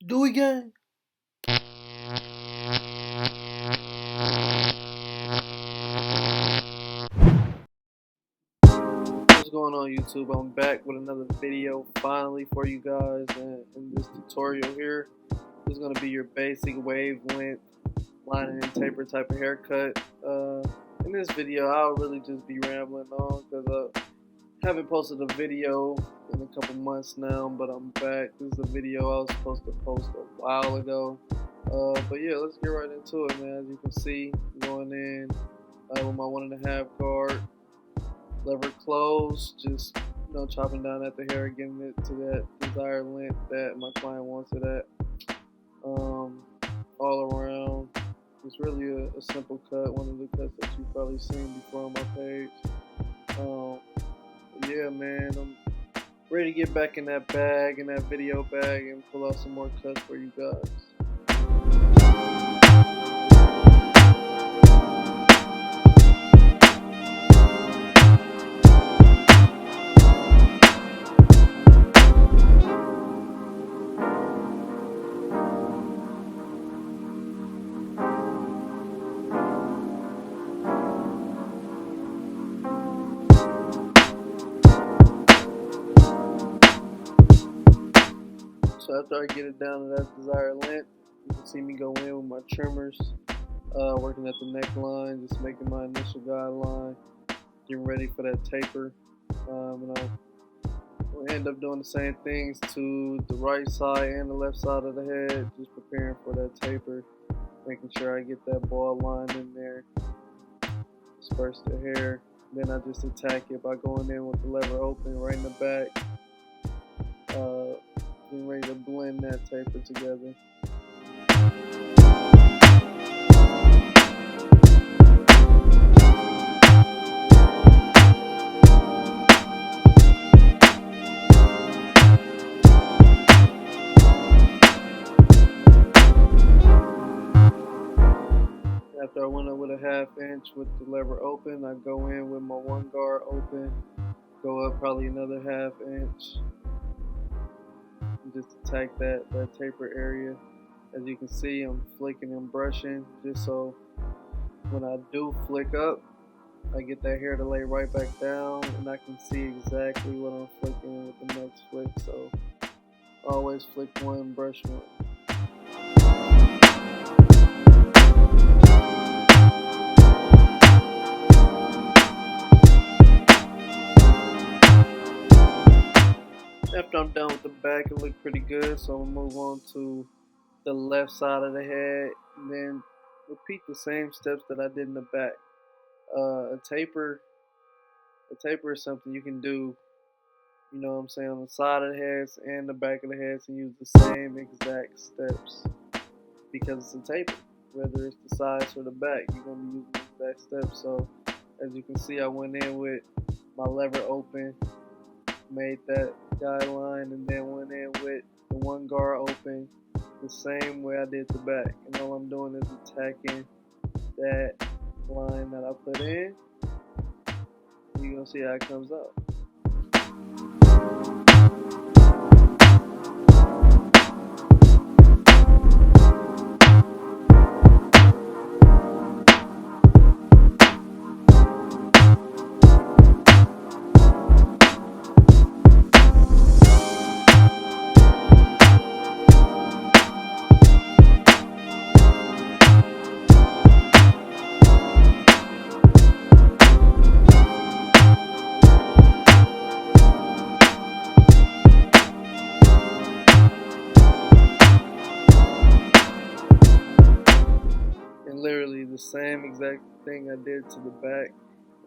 Do we, gang? What's going on, YouTube? I'm back with another video finally for you guys, and in this tutorial here, this is going to be your basic wavelength lining and taper type of haircut. In this video, I'll really just be rambling on because I haven't posted a video in a couple months now, but I'm back. This is a video I was supposed to post a while ago. But yeah, let's get right into it, man. As you can see, going in with my 1.5 guard, lever closed, just chopping down at the hair, getting it to that desired length that my client wants it at. All around, it's really a simple cut, one of the cuts that you've probably seen before on my page. Yeah, man, I'm ready to get back in that bag, in that video bag, and pull out some more cuts for you guys. So after I get it down to that desired length, you can see me go in with my trimmers, working at the neckline, just making my initial guideline, getting ready for that taper. And I'll end up doing the same things to the right side and the left side of the head, just preparing for that taper, making sure I get that ball line in there, disperse the hair. Then I just attack it by going in with the lever open right in the back. Getting ready to blend that taper together. After I went up with a 1/2 inch with the lever open, I go in with my 1 guard open, go up probably another 1/2 inch. Just attack that taper area. As you can see, I'm flicking and brushing just so when I do flick up, I get that hair to lay right back down and I can see exactly what I'm flicking with the next flick. So always flick one, brush one. After I'm done with the back, it looked pretty good, so I'm gonna move on to the left side of the head and then repeat the same steps that I did in the back. A taper is something you can do, on the side of the heads and the back of the heads, and use the same exact steps because it's a taper. Whether it's the sides or the back, you're gonna be using the exact steps. So as you can see, I went in with my lever open, made that guideline, and then went in with the 1 guard open the same way I did the back. And all I'm doing is attacking that line that I put in. You're gonna see how it comes out. Literally the same exact thing I did to the back,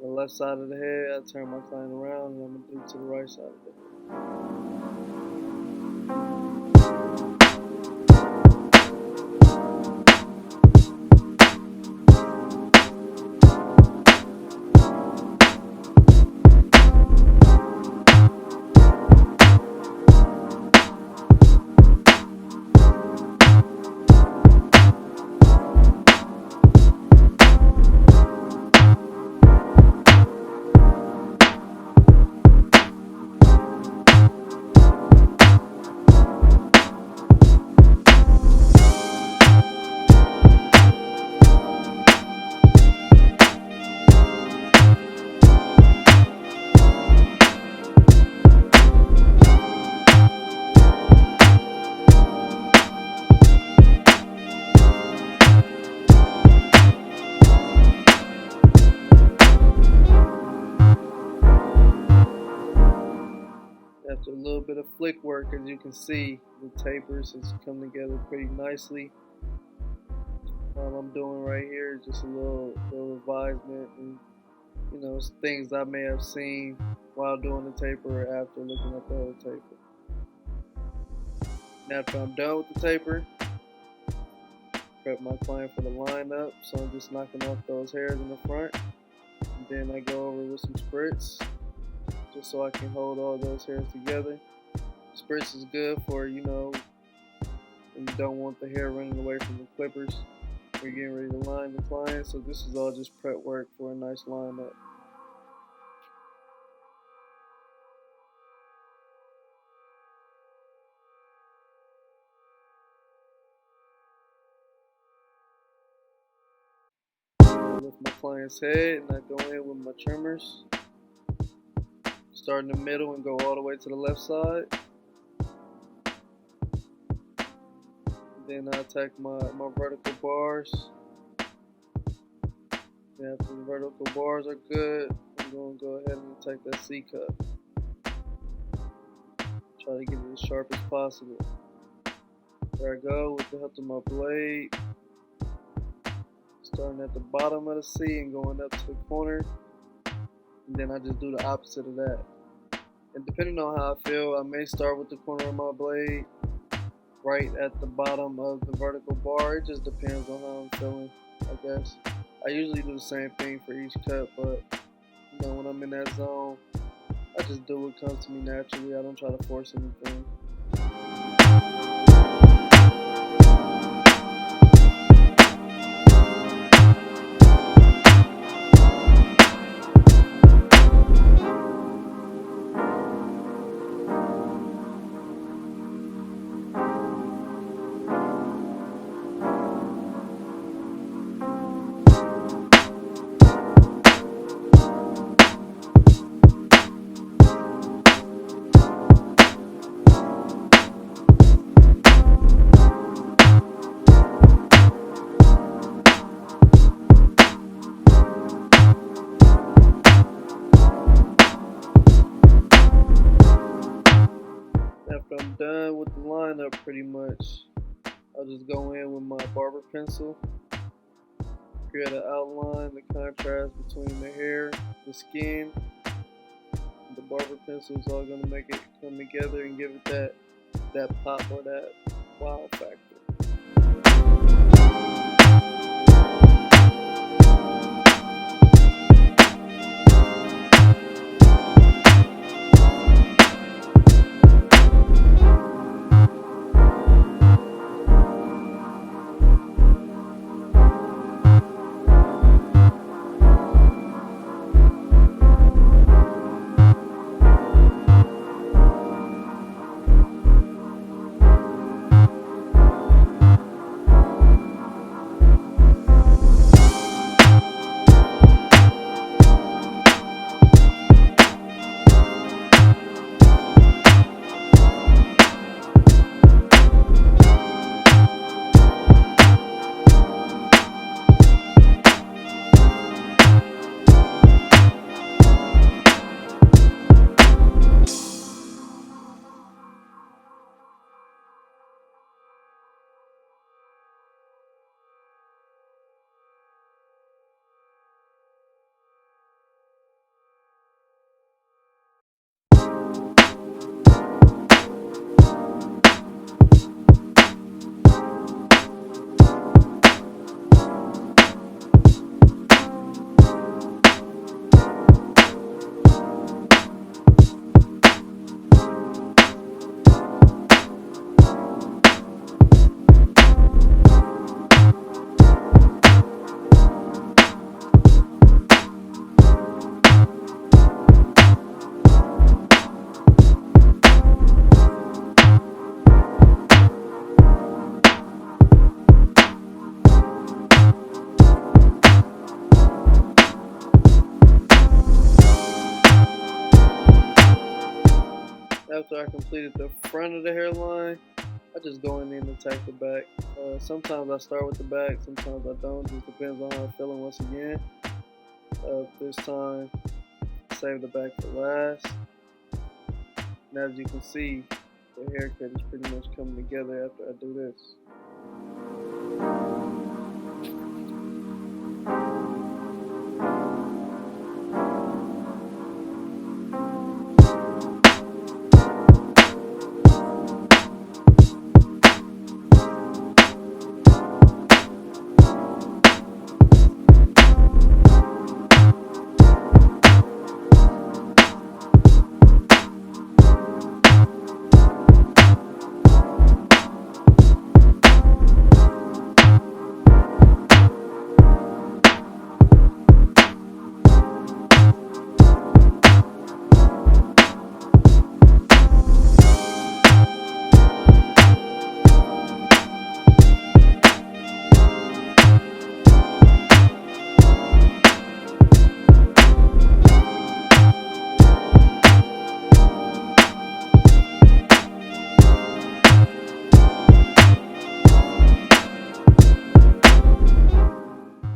the left side of the head. I turn my client around and I'm gonna do to the right side of the head. After a little bit of flick work, as you can see, the tapers has come together pretty nicely. All I'm doing right here is just a little revisement and things I may have seen while doing the taper or after looking at the whole taper. Now after I'm done with the taper, prep my client for the lineup, so I'm just knocking off those hairs in the front, and then I go over with some spritz just so I can hold all those hairs together. Spritz is good for when you don't want the hair running away from the clippers. We're getting ready to line the client, so this is all just prep work for a nice lineup. I lift my client's head and I go in with my trimmers. Start in the middle and go all the way to the left side. Then I attack my vertical bars. And after the vertical bars are good, I'm going to go ahead and attack that C-cup. Try to get it as sharp as possible. There I go with the help of my blade. Starting at the bottom of the C and going up to the corner. And then I just do the opposite of that. And depending on how I feel, I may start with the corner of my blade right at the bottom of the vertical bar. It just depends on how I'm feeling, I guess. I usually do the same thing for each cut, but when I'm in that zone, I just do what comes to me naturally. I don't try to force anything. After I'm done with the lineup, pretty much, I'll just go in with my barber pencil, create an outline, the contrast between the hair, the skin. The barber pencil is all going to make it come together and give it that pop or that wow factor. After I completed the front of the hairline, I just go in and attack the back. Sometimes I start with the back, sometimes I don't. Just depends on how I'm feeling once again. This time, save the back for last. And as you can see, the haircut is pretty much coming together after I do this.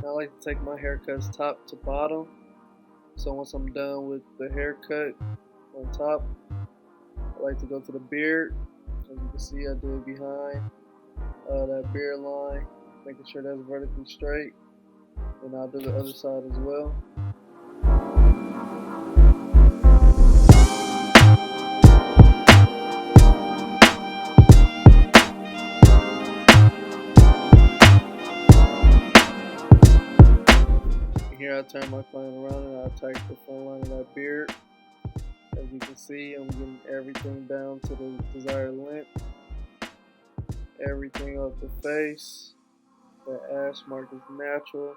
I like to take my haircuts top to bottom. So once I'm done with the haircut on top, I like to go to the beard. As you can see, I do it behind that beard line, making sure that's vertically straight. And I'll do the other side as well. Here I turn my client around and I attack the front line of that beard. As you can see, I'm getting everything down to the desired length. Everything off the face. The ash mark is natural.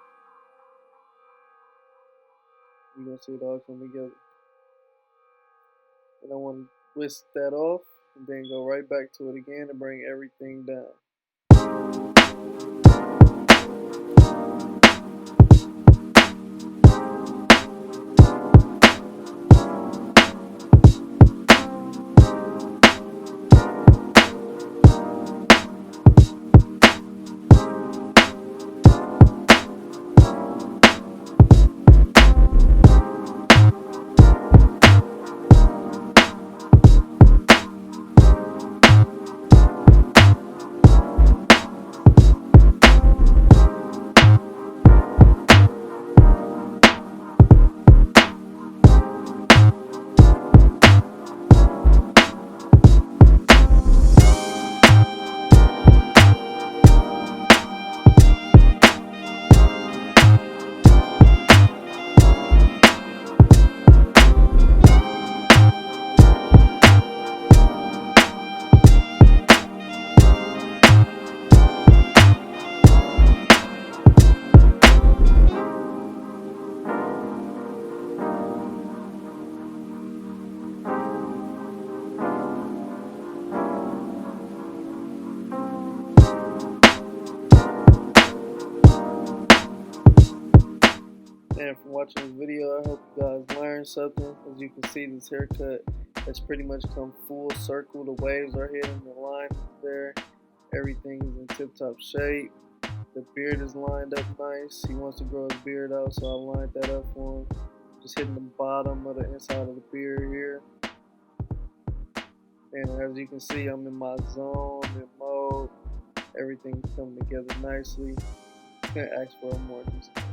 You're going to see it all come together. And I want to whisk that off and then go right back to it again and bring everything down. And from watching this video, I hope you guys learned something. As you can see, this haircut has pretty much come full circle. The waves are hitting, the line is there. Everything is in tip-top shape. The beard is lined up nice. He wants to grow his beard out, so I lined that up for him. Just hitting the bottom of the inside of the beard here. And as you can see, I'm in my zone, I'm in mode. Everything's coming together nicely. Can't ask for more detail.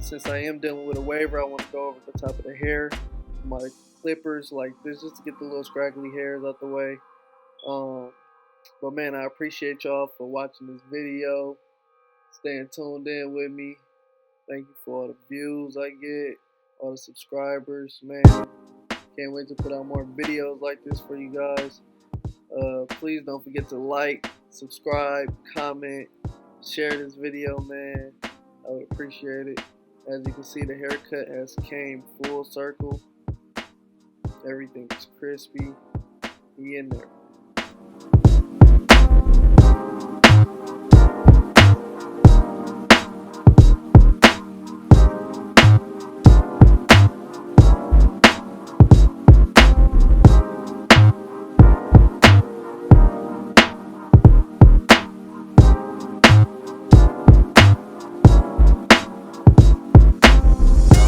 Since I am dealing with a waver, I want to go over the top of the hair, my clippers like this, just to get the little scraggly hairs out the way. But man, I appreciate y'all for watching this video, staying tuned in with me. Thank you for all the views I get, all the subscribers, man. Can't wait to put out more videos like this for you guys. Please don't forget to like, subscribe, comment, share this video, man. I would appreciate it. As you can see, the haircut has came full circle. Everything is crispy. We in there.